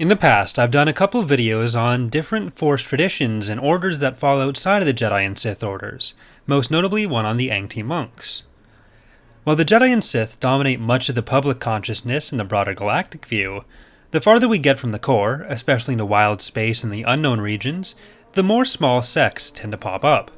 In the past, I've done a couple of videos on different Force traditions and orders that fall outside of the Jedi and Sith orders, most notably one on the Angti monks. While the Jedi and Sith dominate much of the public consciousness and the broader galactic view, the farther we get from the core, especially into wild space and the unknown regions, the more small sects tend to pop up.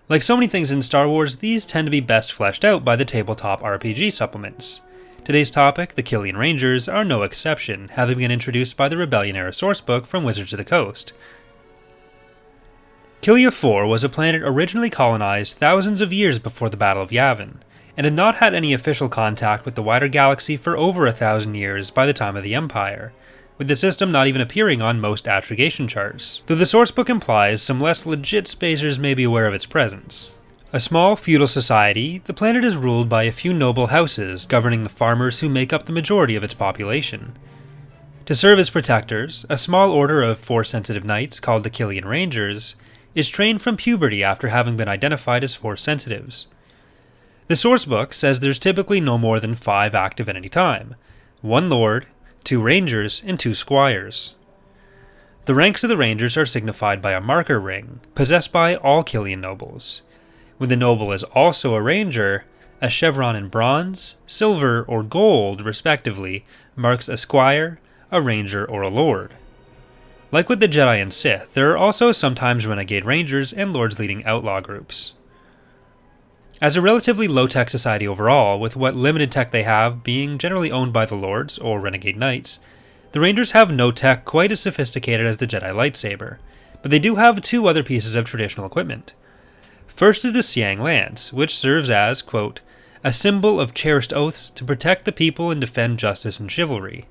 Like so many things in Star Wars, these tend to be best fleshed out by the tabletop RPG supplements. Today's topic, the Kilian Rangers, are no exception, having been introduced by the Rebellion-era sourcebook from Wizards of the Coast. Kilia 4 was a planet originally colonized thousands of years before the Battle of Yavin, and had not had any official contact with the wider galaxy for over 1,000 years by the time of the Empire, with the system not even appearing on most astrogation charts, though the sourcebook implies some less legit spacers may be aware of its presence. A small feudal society, the planet is ruled by a few noble houses governing the farmers who make up the majority of its population. To serve as protectors, a small order of Force-sensitive knights called the Kilian Rangers is trained from puberty after having been identified as Force-sensitives. The sourcebook says there's typically no more than 5 active at any time, 1 lord, 2 rangers, and 2 squires. The ranks of the rangers are signified by a marker ring, possessed by all Kilian nobles. When the noble is also a ranger, a chevron in bronze, silver, or gold, respectively, marks a squire, a ranger, or a lord. Like with the Jedi and Sith, there are also sometimes renegade rangers and lords leading outlaw groups. As a relatively low-tech society overall, with what limited tech they have being generally owned by the lords, or renegade knights, the rangers have no tech quite as sophisticated as the Jedi lightsaber, but they do have 2 other pieces of traditional equipment. First is the Siang Lance, which serves as, quote, a symbol of cherished oaths to protect the people and defend justice and chivalry.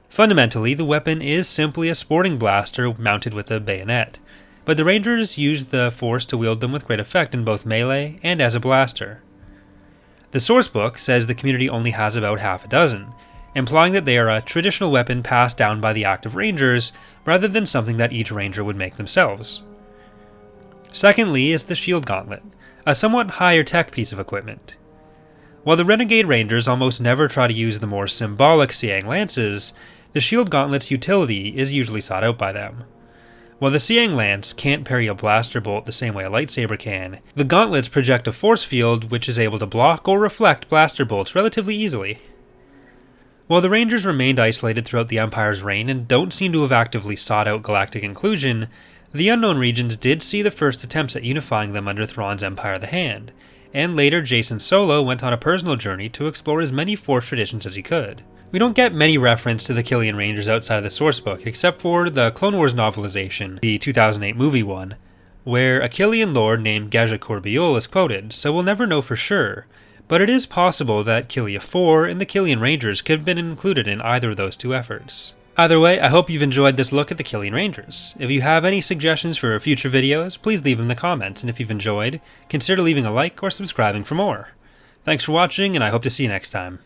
Fundamentally, the weapon is simply a sporting blaster mounted with a bayonet, but the Rangers use the Force to wield them with great effect in both melee and as a blaster. The sourcebook says the community only has about half a dozen, implying that they are a traditional weapon passed down by the active Rangers rather than something that each Ranger would make themselves. Secondly is the Shield Gauntlet, a somewhat higher tech piece of equipment. While the Renegade Rangers almost never try to use the more symbolic Siang Lances, the Shield Gauntlet's utility is usually sought out by them. While the Siang Lance can't parry a blaster bolt the same way a lightsaber can, the gauntlets project a force field which is able to block or reflect blaster bolts relatively easily. While the Rangers remained isolated throughout the Empire's reign and don't seem to have actively sought out galactic inclusion, the Unknown Regions did see the first attempts at unifying them under Thrawn's Empire of the Hand, and later Jacen Solo went on a personal journey to explore as many Force traditions as he could. We don't get many reference to the Kilian Rangers outside of the sourcebook, except for the Clone Wars novelization, the 2008 movie one, where a Kilian lord named Gaja Corbiol is quoted, so we'll never know for sure, but it is possible that Kilia 4 and the Kilian Rangers could have been included in either of those 2 efforts. Either way, I hope you've enjoyed this look at the Kilian Rangers. If you have any suggestions for future videos, please leave them in the comments, and if you've enjoyed, consider leaving a like or subscribing for more. Thanks for watching, and I hope to see you next time.